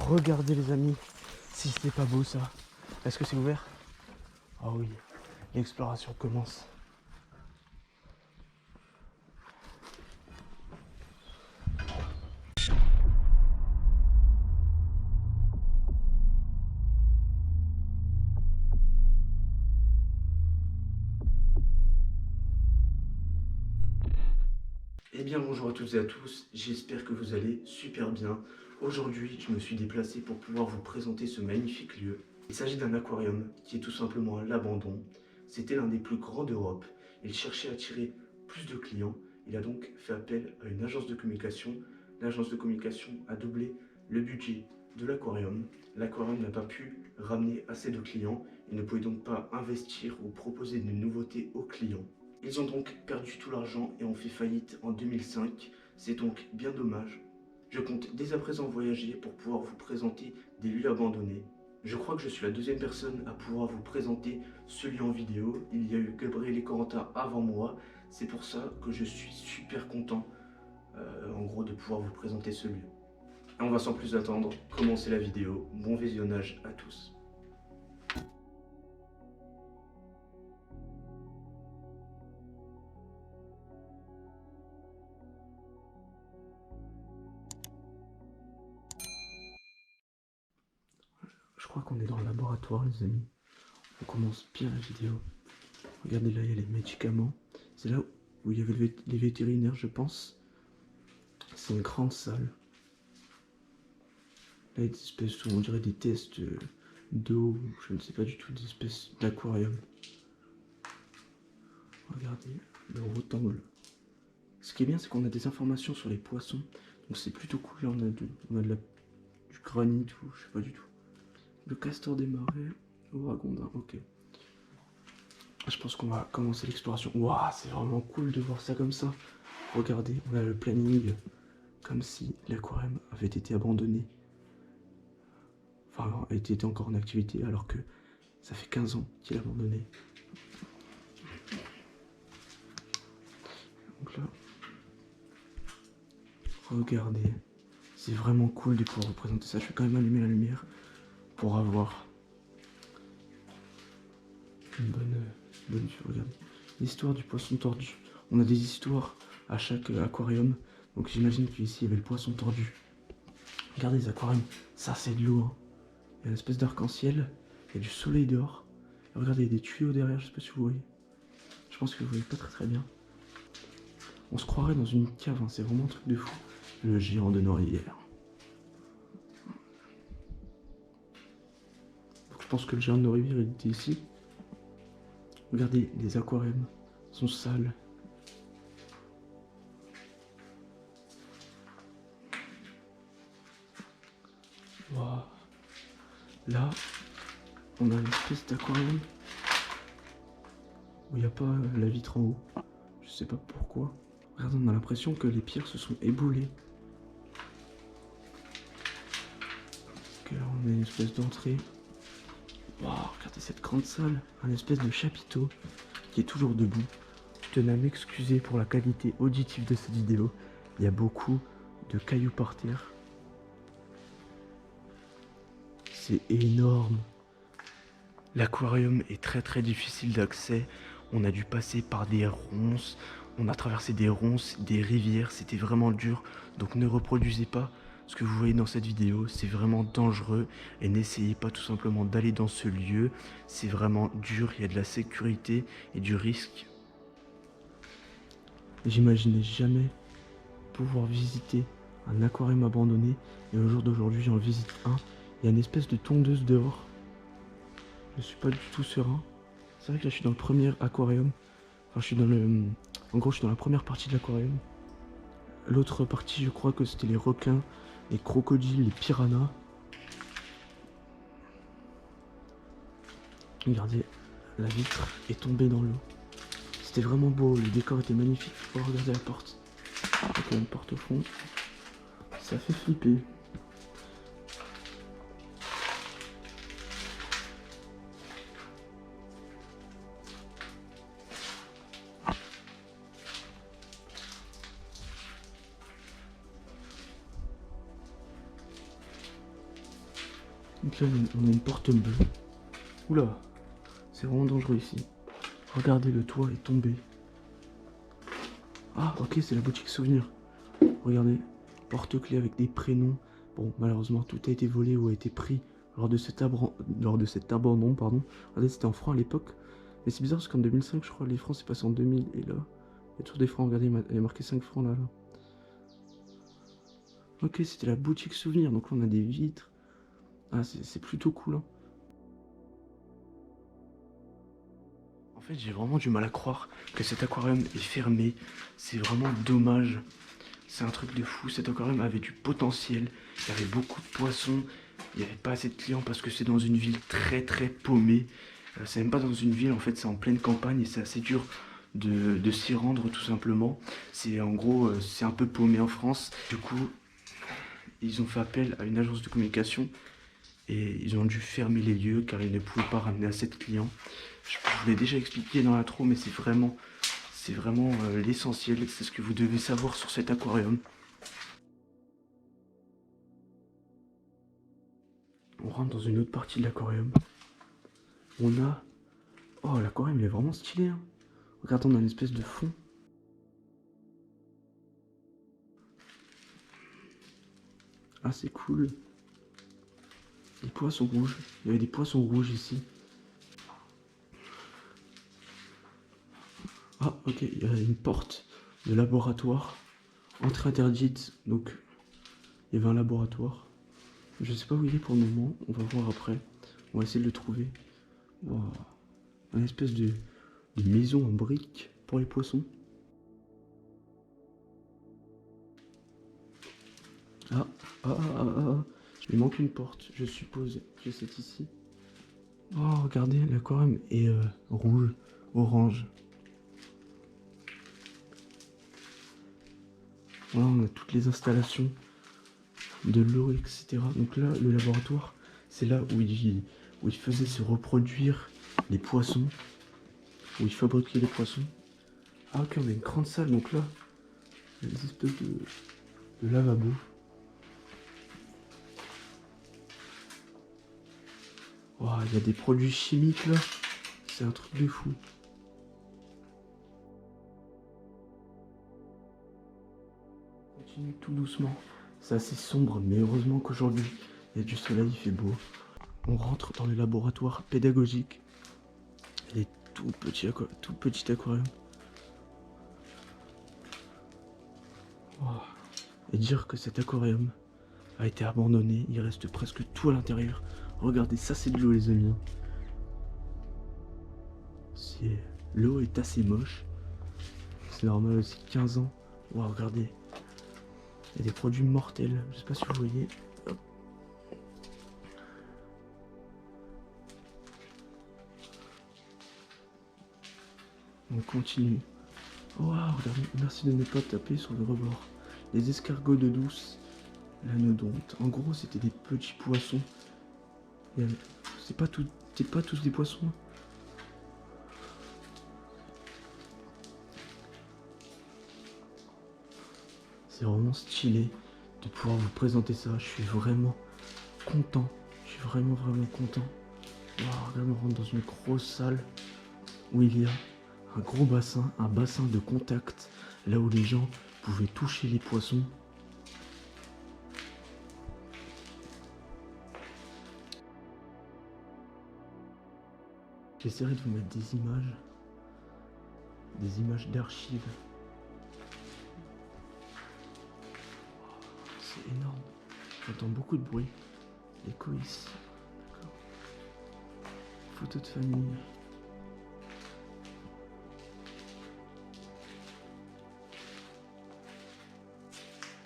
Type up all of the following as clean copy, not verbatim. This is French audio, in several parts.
Regardez les amis, si c'est pas beau ça. Est-ce que c'est ouvert? Ah oui, l'exploration commence. Eh bien bonjour à toutes et à tous, j'espère que vous allez super bien. Aujourd'hui je me suis déplacé pour pouvoir vous présenter ce magnifique lieu. Il s'agit d'un aquarium qui est tout simplement à l'abandon. C'était l'un des plus grands d'Europe. Il cherchait à attirer plus de clients. Il a donc fait appel à une agence de communication. L'agence de communication a doublé le budget de l'aquarium. L'aquarium n'a pas pu ramener assez de clients. Il ne pouvait donc pas investir ou proposer de nouveautés aux clients. Ils ont donc perdu tout l'argent et ont fait faillite en 2005. C'est donc bien dommage. Je compte dès à présent voyager pour pouvoir vous présenter des lieux abandonnés. Je crois que je suis la deuxième personne à pouvoir vous présenter ce lieu en vidéo. Il y a eu Gabriel et Corentin avant moi. C'est pour ça que je suis super content, en gros, de pouvoir vous présenter ce lieu. Et on va sans plus attendre commencer la vidéo. Bon visionnage à tous. Je crois qu'on est dans le laboratoire les amis. On commence bien la vidéo. Regardez là, il y a les médicaments. C'est là où il y avait les vétérinaires, je pense. C'est une grande salle. Là, il y a des espèces où on dirait des tests d'eau, je ne sais pas du tout, des espèces d'aquarium. Regardez le rectangle. Ce qui est bien, c'est qu'on a des informations sur les poissons. Donc c'est plutôt cool. Là, on a du granit ou je sais pas du tout. Le castor des marais, le ragondin, ok. Je pense qu'on va commencer l'exploration. Waouh, c'est vraiment cool de voir ça comme ça. Regardez, on a le planning comme si l'aquarium avait été abandonné. Enfin, était encore en activité alors que ça fait 15 ans qu'il est abandonné. Donc là, regardez, c'est vraiment cool de pouvoir représenter ça. Je vais quand même allumer la lumière pour avoir une bonne vue. Regardez, l'histoire du poisson tordu. On a des histoires à chaque aquarium. Donc j'imagine qu'ici il y avait le poisson tordu. Regardez les aquariums, ça c'est de l'eau. Hein. Il y a une espèce d'arc-en-ciel, il y a du soleil dehors. Et regardez, il y a des tuyaux derrière, je sais pas si vous voyez. Je pense que vous voyez pas très bien. On se croirait dans une cave, hein. C'est vraiment un truc de fou. Le géant de Noirrière. Donc, je pense que le géant de Noirrière il était ici. Regardez, les aquariums sont sales. Waouh. Là, on a une espèce d'aquarium où il n'y a pas la vitre en haut. Je sais pas pourquoi. Regardez, on a l'impression que les pierres se sont éboulées. Ok, là on a une espèce d'entrée. Waouh, regardez cette grande salle. Un espèce de chapiteau qui est toujours debout. Je tenais à m'excuser pour la qualité auditive de cette vidéo. Il y a beaucoup de cailloux par terre. C'est énorme. L'aquarium est très difficile d'accès. On a dû passer par des ronces. On a traversé des ronces, des rivières. C'était vraiment dur. Donc ne reproduisez pas ce que vous voyez dans cette vidéo. C'est vraiment dangereux. Et n'essayez pas tout simplement d'aller dans ce lieu. C'est vraiment dur. Il y a de la sécurité et du risque. J'imaginais jamais pouvoir visiter un aquarium abandonné. Et au jour d'aujourd'hui, j'en visite un. Il y a une espèce de tondeuse dehors. Je suis pas du tout serein. C'est vrai que là je suis dans le premier aquarium. Enfin je suis dans le... En gros je suis dans la première partie de l'aquarium. L'autre partie je crois que c'était les requins, les crocodiles, les piranhas. Regardez, la vitre est tombée dans l'eau. C'était vraiment beau, le décor était magnifique. Oh regardez la porte. Il y a une porte au fond. Ça fait flipper. Donc là, on a une porte bleue. Oula, c'est vraiment dangereux ici. Regardez, le toit est tombé. Ah, ok, c'est la boutique souvenir. Regardez, porte-clés avec des prénoms. Bon, malheureusement, tout a été volé ou a été pris lors de cet abandon, pardon. Regardez, c'était en francs à l'époque. Mais c'est bizarre parce qu'en 2005, je crois, les francs, c'est passé en 2000. Et là, il y a toujours des francs. Regardez, il y a marqué 5 francs là. Ok, c'était la boutique souvenir. Donc là, on a des vitres. Ah, c'est plutôt cool, hein. En fait, j'ai vraiment du mal à croire que cet aquarium est fermé. C'est vraiment dommage. C'est un truc de fou. Cet aquarium avait du potentiel. Il y avait beaucoup de poissons. Il n'y avait pas assez de clients parce que c'est dans une ville très très paumée. C'est même pas dans une ville, en fait, c'est en pleine campagne et c'est assez dur de s'y rendre tout simplement. C'est en gros, c'est un peu paumé en France. Du coup, ils ont fait appel à une agence de communication et ils ont dû fermer les lieux car ils ne pouvaient pas ramener assez de clients. Je vous l'ai déjà expliqué dans l'intro, mais c'est vraiment l'essentiel. C'est ce que vous devez savoir sur cet aquarium. On rentre dans une autre partie de l'aquarium. On a... Oh, l'aquarium, il est vraiment stylé, hein. Regardez, on a une espèce de fond. Ah, c'est cool. Des poissons rouges. Il y avait des poissons rouges ici. Ah, ok, il y a une porte de laboratoire. Entrée interdite, donc il y avait un laboratoire. Je sais pas où il est pour le moment, on va voir après. On va essayer de le trouver. Wow. Une espèce de maison en briques pour les poissons. Ah, ah. Il manque une porte, je suppose que c'est ici. Oh, regardez, l'aquarium est rouge, orange. Voilà, on a toutes les installations de l'eau, etc. Donc là, le laboratoire, c'est là où il faisait se reproduire les poissons, où il fabriquait les poissons. Ah ok, on a une grande salle, donc là, il y a des espèces de lavabo. Wow, il y a des produits chimiques là, c'est un truc de fou. On continue tout doucement, c'est assez sombre, mais heureusement qu'aujourd'hui, il y a du soleil, il fait beau. On rentre dans le laboratoire pédagogique. Il est tout petit aquarium. Wow. Et dire que cet aquarium a été abandonné, il reste presque tout à l'intérieur. Regardez, ça c'est de l'eau les amis. L'eau est assez moche. C'est normal aussi, 15 ans. Wow, regardez. Il y a des produits mortels, je sais pas si vous voyez. Hop. On continue. Wow, regardez, merci de ne pas taper sur le rebord. Les escargots d'eau douce, l'anodonte. En gros, c'était des petits poissons. C'est pas tous des poissons. C'est vraiment stylé de pouvoir vous présenter ça. Je suis vraiment content. Je suis vraiment content. Wow, regardez, on rentre dans une grosse salle où il y a un gros bassin, un bassin de contact, là où les gens pouvaient toucher les poissons. J'essaierai de vous mettre des images d'archives. C'est énorme. J'entends beaucoup de bruit. L'écho ici. D'accord. Photos de famille.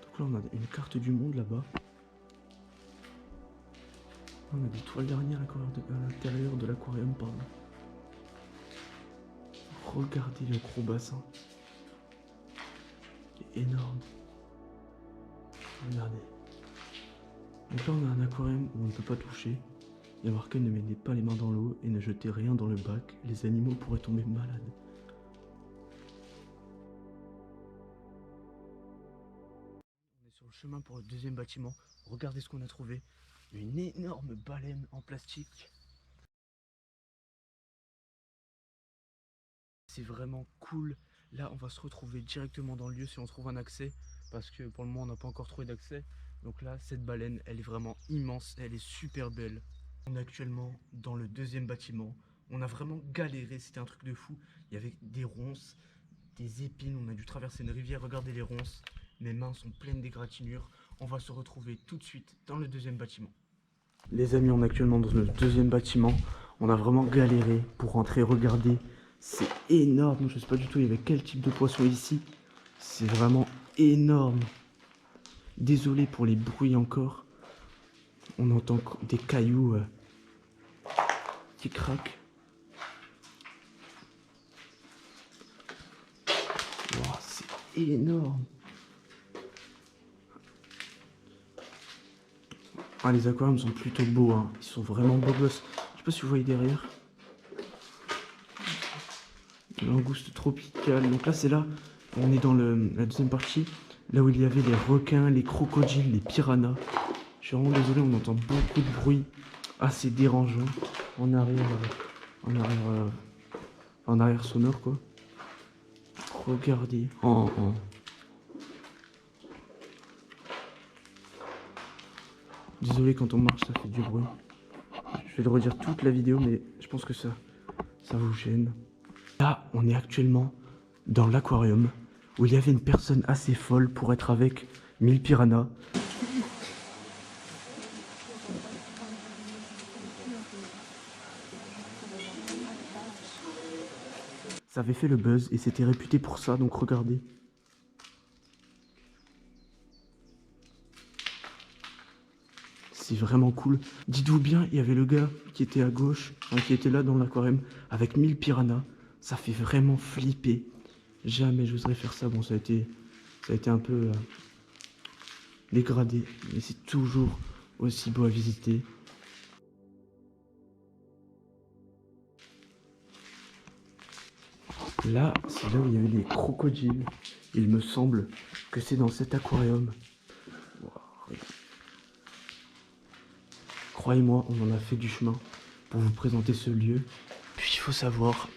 Donc là, on a une carte du monde là-bas. On a des toiles d'araignée à l'intérieur de l'aquarium, pardon. Regardez le gros bassin. Il est énorme. Regardez. Donc là, on a un aquarium où on ne peut pas toucher. Il y a marqué ne mettez pas les mains dans l'eau et ne jetez rien dans le bac. Les animaux pourraient tomber malades. On est sur le chemin pour le deuxième bâtiment. Regardez ce qu'on a trouvé. Une énorme baleine en plastique. C'est vraiment cool. Là, on va se retrouver directement dans le lieu si on trouve un accès. Parce que pour le moment, on n'a pas encore trouvé d'accès. Donc là, cette baleine, elle est vraiment immense. Elle est super belle. On est actuellement dans le deuxième bâtiment. On a vraiment galéré. C'était un truc de fou. Il y avait des ronces, des épines. On a dû traverser une rivière. Regardez les ronces. Mes mains sont pleines d'égratignures. On va se retrouver tout de suite dans le deuxième bâtiment. Les amis, on est actuellement dans le deuxième bâtiment. On a vraiment galéré pour rentrer. Regardez, c'est énorme. Je sais pas du tout il y avait quel type de poisson ici. C'est vraiment énorme. Désolé pour les bruits encore. On entend des cailloux qui craquent. Wow, c'est énorme. Ah, les aquariums sont plutôt beaux, hein. Ils sont vraiment beaux gosses. Je sais pas si vous voyez derrière. Langouste tropicale. Donc là, c'est là. On est dans la deuxième partie. Là où il y avait les requins, les crocodiles, les piranhas. Je suis vraiment désolé, on entend beaucoup de bruit. Ah, c'est dérangeant. En arrière, en arrière sonore, quoi. Regardez. Désolé, quand on marche, ça fait du bruit. Je vais le redire toute la vidéo, mais je pense que ça vous gêne. Là, on est actuellement dans l'aquarium où il y avait une personne assez folle pour être avec 1000 piranhas. Ça avait fait le buzz et c'était réputé pour ça, donc regardez. C'est vraiment cool. Dites-vous bien, il y avait le gars qui était à gauche, enfin, qui était là dans l'aquarium, avec 1000 piranhas. Ça fait vraiment flipper. Jamais j'oserais faire ça. Bon, ça a été un peu dégradé, mais c'est toujours aussi beau à visiter. Là, c'est là où il y avait des crocodiles. Il me semble que c'est dans cet aquarium. Wow. Croyez-moi, on en a fait du chemin pour vous présenter ce lieu. Puis il faut savoir,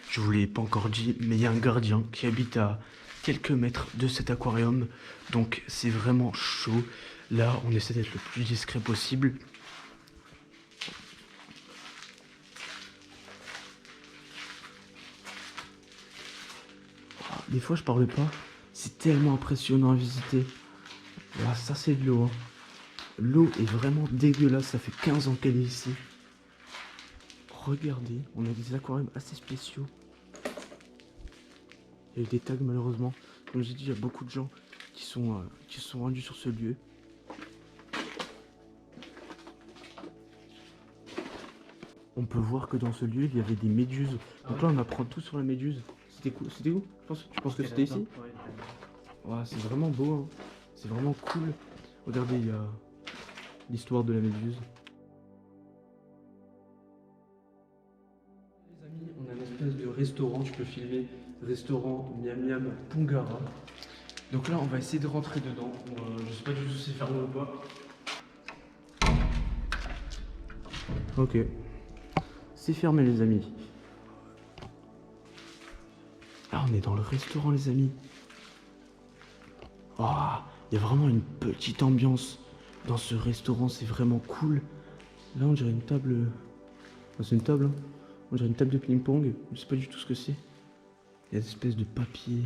je vous l'ai pas encore dit, mais il y a un gardien qui habite à quelques mètres de cet aquarium. Donc c'est vraiment chaud. Là, on essaie d'être le plus discret possible. Des fois, je parle pas. C'est tellement impressionnant à visiter. Là, ça, c'est de l'eau. Hein. L'eau est vraiment dégueulasse. Ça fait 15 ans qu'elle est ici. Regardez, on a des aquariums assez spéciaux. Il y a eu des tags, malheureusement. Comme j'ai dit, il y a beaucoup de gens qui sont rendus sur ce lieu. On peut voir que dans ce lieu, il y avait des méduses. Donc là, on apprend tout sur la méduse. C'était cool. C'était où? Tu penses que c'était ici? Ouais, c'est vraiment beau. Hein. C'est vraiment cool. Regardez, il y a l'histoire de la méduse. Les amis, on a une espèce de restaurant. Tu peux filmer. Restaurant Miam Miam Pungara. Donc là, on va essayer de rentrer dedans. Je sais pas du tout si c'est fermé ou pas. Ok. C'est fermé, les amis. Là, on est dans le restaurant, les amis. Oh, il y a vraiment une petite ambiance dans ce restaurant. C'est vraiment cool. Là, on dirait une table. Oh, c'est une table, hein. On dirait une table de ping-pong. Je sais pas du tout ce que c'est. Il y a des espèces de papiers,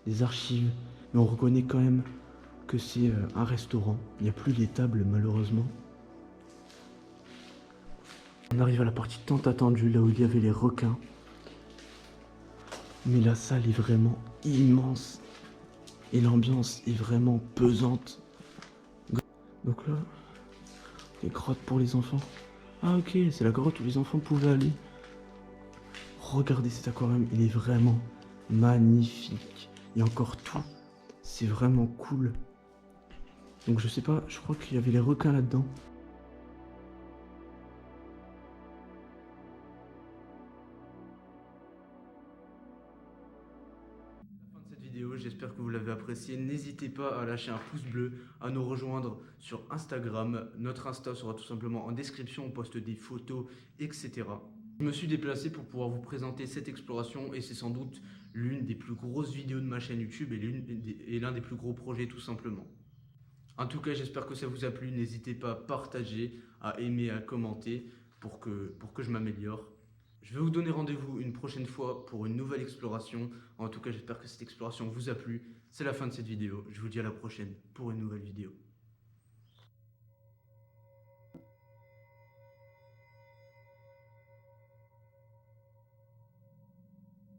des archives. Mais on reconnaît quand même que c'est un restaurant. Il n'y a plus les tables, malheureusement. On arrive à la partie tant attendue, là où il y avait les requins. Mais la salle est vraiment immense. Et l'ambiance est vraiment pesante. Donc là, des grottes pour les enfants. Ah ok, c'est la grotte où les enfants pouvaient aller. Regardez cet aquarium, il est vraiment magnifique. Il y a encore tout. C'est vraiment cool. Donc je sais pas, je crois qu'il y avait les requins là-dedans. vidéo, j'espère que vous l'avez appréciée. N'hésitez pas à lâcher un pouce bleu, à nous rejoindre sur Instagram. Notre Insta sera tout simplement en description, on poste des photos, etc. Je me suis déplacé pour pouvoir vous présenter cette exploration et c'est sans doute l'une des plus grosses vidéos de ma chaîne YouTube et l'un des plus gros projets tout simplement. En tout cas, j'espère que ça vous a plu. N'hésitez pas à partager, à aimer, à commenter pour que je m'améliore. Je vais vous donner rendez-vous une prochaine fois pour une nouvelle exploration. En tout cas, j'espère que cette exploration vous a plu. C'est la fin de cette vidéo. Je vous dis à la prochaine pour une nouvelle vidéo.